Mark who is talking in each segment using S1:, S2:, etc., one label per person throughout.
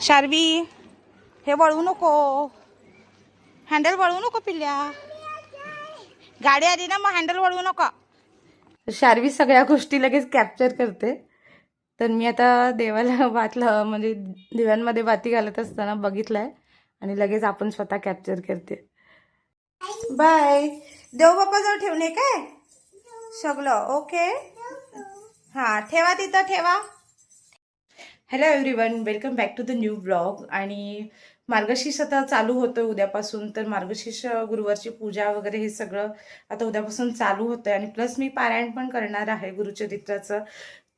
S1: शार्वी हे वळू नको, हँडल वळू नको पिल्ल्या, गाडी आली ना मग हँडल वळू नका. शार्वी सगळ्या गोष्टी लगेच कॅप्चर करते. तर मी आता देवाला वाटलं म्हणजे दिव्यांमध्ये बाती घालत असताना बघितलंय आणि लगेच आपण स्वतः कॅप्चर करते. बाय. देव बाप्पा जवळ ठेवणे काय सगळं ओके. हां ठेवा तिथं ठेवा. Hello everyone, welcome back to the new blog. आणि मार्गशीर्ष आता चालू होतं उद्यापासून. तर मार्गशीर्ष गुरुवारची पूजा वगैरे हे सगळं आता उद्यापासून चालू होतं आणि प्लस मी पारायण पण करणार आहे गुरुचरित्राचं.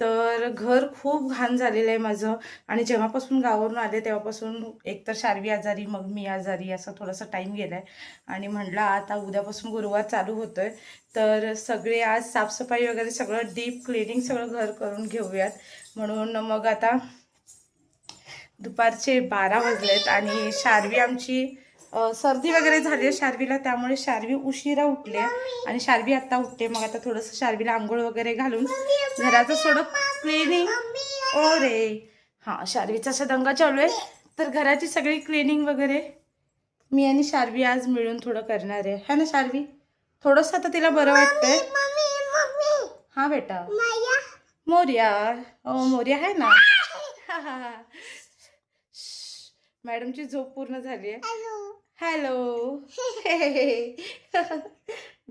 S1: तर घर खूप घाण झालेलं आहे माझं. आणि जेव्हापासून गावावरून आले तेव्हापासून एकतर शार्वी आजारी, मग मी आजारी, असा थोडासा टाईम गेला आहे. आणि म्हटलं आता उद्यापासून गुरुवार चालू होतो आहे तर सगळे आज साफसफाई वगैरे सगळं डीप क्लिनिंग सगळं घर करून घेऊयात. म्हणून मग आता दुपारचे 12 वाजलेत आणि शार्वी आमची सर्दी वगैरे झाली आहे शार्वीला, त्यामुळे शार्वी उशिरा उठले आणि शार्वी आत्ता उठते. मग आता थोडंसं शार्वीला आंघोळ वगैरे घालून घराचं थोडं क्लिनिंग. ओ रे हां, शार्वीचा असा दंगा चालू आहे. तर घराची सगळी क्लिनिंग वगैरे मी आणि शार्वी आज मिळून थोडं करणार आहे, है ना शार्वी? थोडंसं आता तिला बरं वाटतंय. हां बेटा, मोर्या. ओ मोर्या आहे ना. मॅडमची झोप पूर्ण झाली आहे. हॅलो.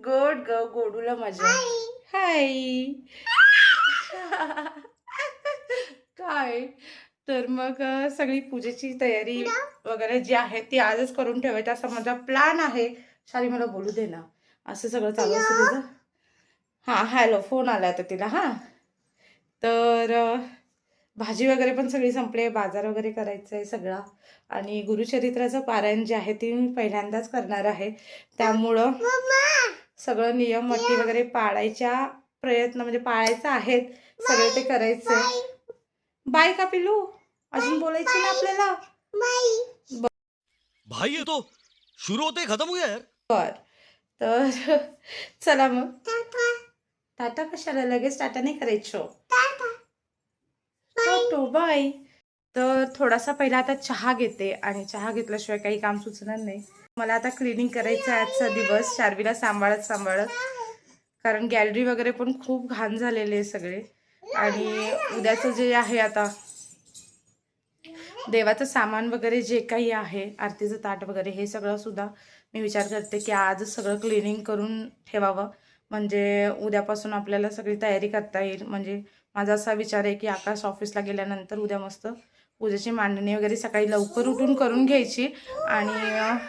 S1: गोड ग, गोडूला मजा. हाय. काय तर मग सगळी पूजेची तयारी वगैरे जी आहे ती आजच करून ठेवायची असा माझा प्लॅन आहे. शाली मला बोलू दे ना. असं सगळं चालू असतं तिचं. हां हॅलो, फोन आला आता तिला. हां तर भाजी वगैरे पण सगळी संपली आहे, बाजार वगैरे करायचं आहे सगळा. आणि गुरुचरित्राचं पारायण जे आहे ते मी पहिल्यांदाच करणार आहे, त्यामुळं सगळं नियम अटी वगैरे पाळायच्या प्रयत्न म्हणजे पाळायचं आहेत सगळे, ते करायचं. बाय का पिलू, अजून बोलायचं ना आपल्याला.
S2: भाई ये तो शुरू होते ही खत्म हो गया यार.
S1: बर तर चला मग. टाटा कशाला, लगेच टाटा नाही करायचो. Tata bye. तर थोडासा पहिला आता चहा घेते आणि चहा घेतल्याशिवाय काही काम सुचणार नाही. मला आता क्लिनिंग करायचं आहे आजचा दिवस शार्वीला सांभाळत, कारण गॅलरी वगैरे पण खूप घाण झालेले आहे सगळे. आणि उद्याचं जे आहे आता देवाचं सामान वगैरे जे काही आहे, आरतीचं ताट वगैरे, हे सगळं सुद्धा मी विचार करते की आजच सगळं क्लिनिंग करून ठेवावं, म्हणजे उद्यापासून आपल्याला सगळी तयारी करता येईल. म्हणजे माझा असा विचार आहे की आकाश ऑफिसला गेल्यानंतर उद्या मस्त पूजेची मांडणी वगैरे सकाळी लवकर उठून करून घ्यायची. आणि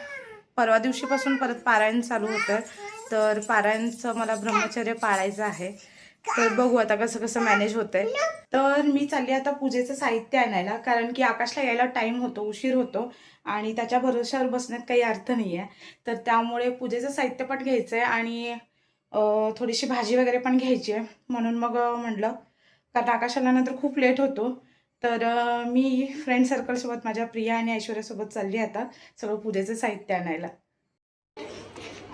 S1: परवा दिवशीपासून परत पारायण चालू होतं, तर पारायणचं मला ब्रह्मचर्य पाळायचं आहे. तर बघू आता कसं कसं मॅनेज होतंय. तर मी चालली आता पूजेचं साहित्य आणायला, कारण की आकाशला यायला टाईम होतो, उशीर होतो आणि त्याच्या भरोश्यावर बसण्यात काही अर्थ नाही आहे. तर त्यामुळे पूजेचं साहित्य पण घ्यायचं आहे आणि थोडीशी भाजी वगैरे पण घ्यायची आहे. म्हणून मग म्हटलं, कारण आकाशाला नंतर खूप लेट होतो. तर मी फ्रेंड सर्कलसोबत माझ्या प्रिया आणि ऐश्वर्यासोबत चालली आता सगळं पूजेचं साहित्य आणायला.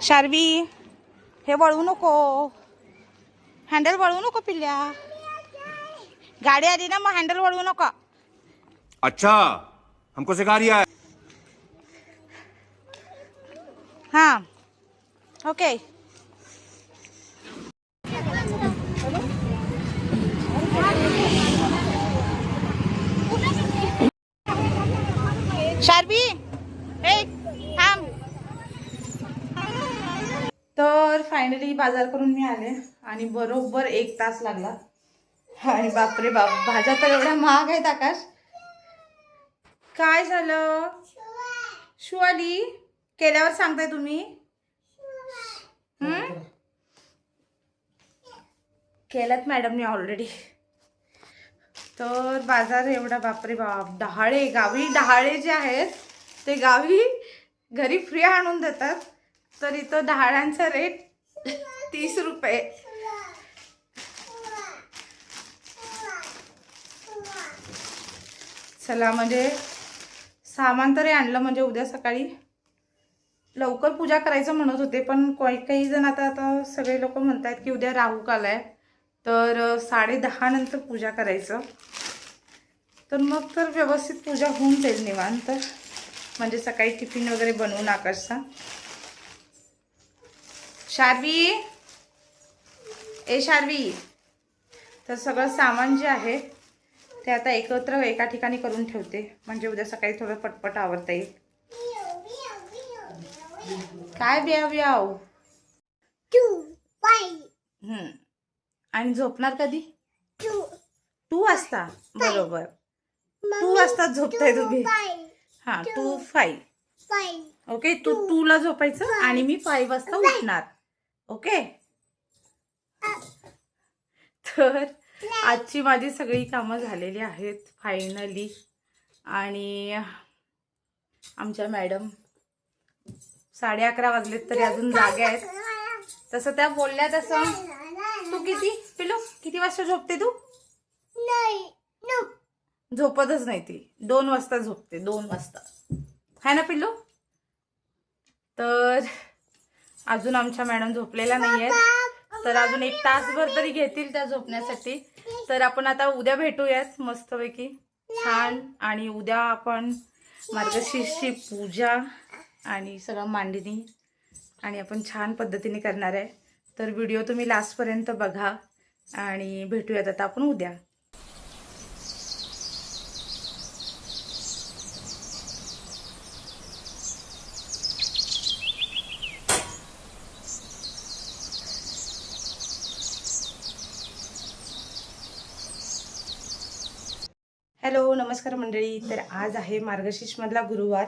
S1: शार्वी हे वळू नको, हँडल वळू नको पिल्ल्या, गाडी आली ना मग हँडल वळू नका.
S3: अच्छा, हमको सिखा रिया है.
S1: हां ओके. शार्वी ए थांब. तर फायनली बाजार करून मी आले आणि बरोबर 1 तास लागला. आणि बापरे बाप, भाज्या तर एवढ्या महाग आहेत आकाश. काय झालं शिवाली, केल्यावर सांगताय तुम्ही? केल्यात मॅडमने ऑलरेडी. तर बाजार एवढा, बापरे बाप. डहाळे, गावी डहाळे जे आहेत ते गावी घरी फ्री आणून देतात, तर इथं डहाळ्यांचा रेट 30 रुपये. चला म्हणजे सामान तरी आणलं, म्हणजे उद्या सकाळी लवकर पूजा करायचं म्हणत होते, पण काही जण आता सगळे लोक म्हणतात की उद्या राहू काल आहे, तर 10:30 नंतर पूजा करायचं. तर मग तर व्यवस्थित पूजा होऊन जाईल निवांत. म्हणजे सकाळी टिफिन वगैरे बनवून आकाशचा. शार्वी, ए शार्वी, तर सगळं सामान जे आहे ते आता एकत्र एका ठिकाणी करून ठेवते, म्हणजे उद्या सकाळी थोडं पटपट आवरता येईल. काय ब्याव ब्याव. आणि झोपणार कधी? 2 वाजता. बरोबर 2 वाजता झोपताय तुम्ही. हा 2-5. ओके, तू 2 ला झोपायचं आणि मी 5 वाजता उठणार. ओके. तर आजची माझी सगळी कामं झालेली आहेत फायनली. आणि आमच्या मॅडम 11:30 वाजलेत तरी अजून जागे आहेत. तसं त्या बोलल्या तसं. तू पिलू किती वाजता झोपते तू? झोपतच नाही ती. 2 वाजता झोपते. 2 वाजता है ना पिल्लू? तर अजून आमच्या मॅडम झोपलेल्या नाही आहेत, तर अजून 1 तासभर तरी घेतील त्या झोपण्यासाठी. तर आपण आता उद्या भेटूयात मस्तपैकी छान. आणि उद्या आपण मार्गशीर्षची पूजा आणि सगळं मांडणी आणि आपण छान पद्धतीने करणार आहे. तर व्हिडिओ तुम्ही लास्टपर्यंत बघा आणि भेटूयात आता आपण उद्या. हॅलो, नमस्कार मंडळी. तर आज आहे मार्गशीर्षमधला गुरुवार,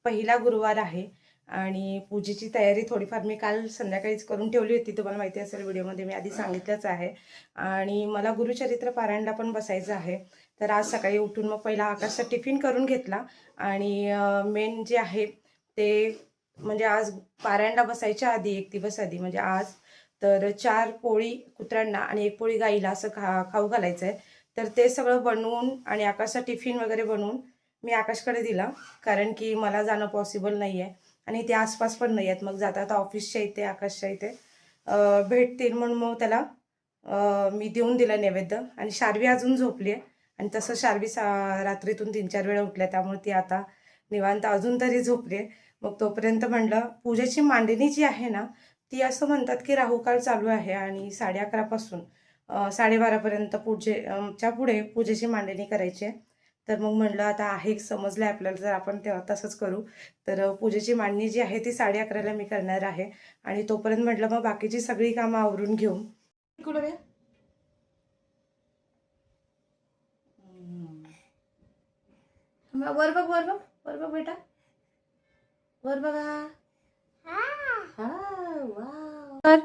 S1: पहिला गुरुवार आहे. आणि पूजेची तयारी थोडीफार मी काल संध्याकाळीच करून ठेवली होती, तुम्हाला माहिती असेल व्हिडिओमध्ये मी आधी सांगितलंच आहे. आणि मला गुरुचरित्र पारायणला पण बसायचं आहे. तर आज सकाळी उठून मग पहिला आकाशचा टिफिन करून घेतला. आणि मेन जे आहे ते म्हणजे आज पारायणला बसायच्या आधी 1 दिवस आधी म्हणजे आज तर 4 पोळी कुत्र्यांना आणि 1 पोळी गाईला असं खाऊ घालायचं आहे. तर ते सगळं बनवून आणि आकाशचा टिफिन वगैरे बनवून मी आकाशकडे दिला, कारण की मला जाणं पॉसिबल नाही आहे आणि ते आसपास पण नाही आहेत. मग जाता आता ऑफिसच्या इथे आकाशच्या इथे भेटतील म्हणून मग त्याला मी देऊन दिलं नैवेद्य. आणि शार्वी अजून झोपली आहे आणि तसं शार्वी रात्रीतून 3-4 वेळा उठल्या, त्यामुळे ती आता निवांत अजून तरी झोपली आहे. मग तोपर्यंत म्हणलं पूजेची मांडणी जी आहे ना ती असं म्हणतात की राहुकाळ चालू आहे आणि 11:30 पासून 12:30पर्यंत पूजेच्या पुढे पूजेची मांडणी करायची आहे. तर मग म्हणलं आता आहे समजलं आहे आपल्याला, तर आपण तेव्हा तसंच करू. तर पूजेची मांडणी जी आहे ती 11:30ला मी करणार आहे. आणि तोपर्यंत म्हटलं मग बाकीची सगळी कामं आवरून घेऊन वर बघ वर बघ वर बघ बेटा, वर बघा. तर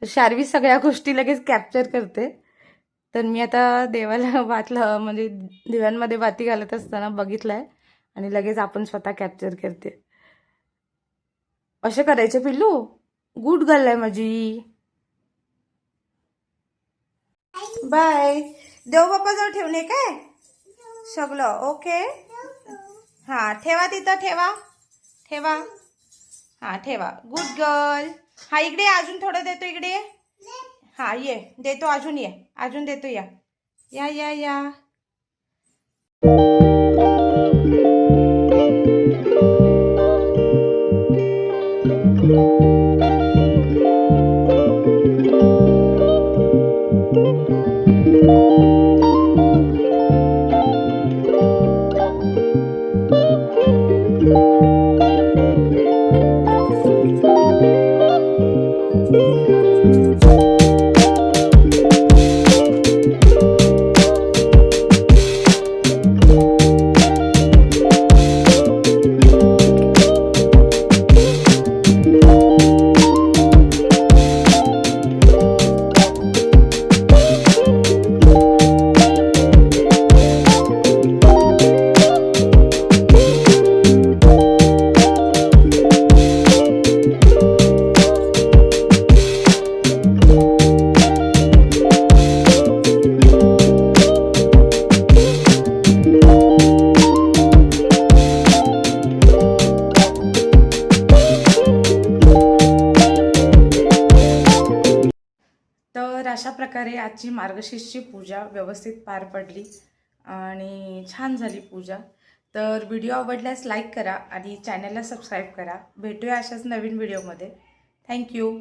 S1: शार्वी सगळ्या गोष्टी लगेच कॅप्चर करते. तर मी आता देवाला वाटलं म्हणजे दिव्यांमध्ये बाती घालत असताना बघितलंय आणि लगेच आपण स्वतः कॅप्चर करते. असे करायचे पिल्लू. गुड गर्ल आहे माझी. बाय. देव बाप्पाजवळ ठेवणे काय सगळं. ओके. हा ठेवा तिथं, ठेवा ठेवा. हा ठेवा. Good girl. हा इकडे अजून थोडं देतो, इकडे. हा ये देतो, अजून ये, अजून देतो. या या या या. अशा प्रकारे आजची मार्गशीर्षची पूजा व्यवस्थित पार पडली. आणि छान झाली पूजा. तर व्हिडिओ आवडल्यास लाईक करा आणि चॅनलला सबस्क्राईब करा. भेटूया अशाच नवीन व्हिडिओमध्ये. थँक्यू.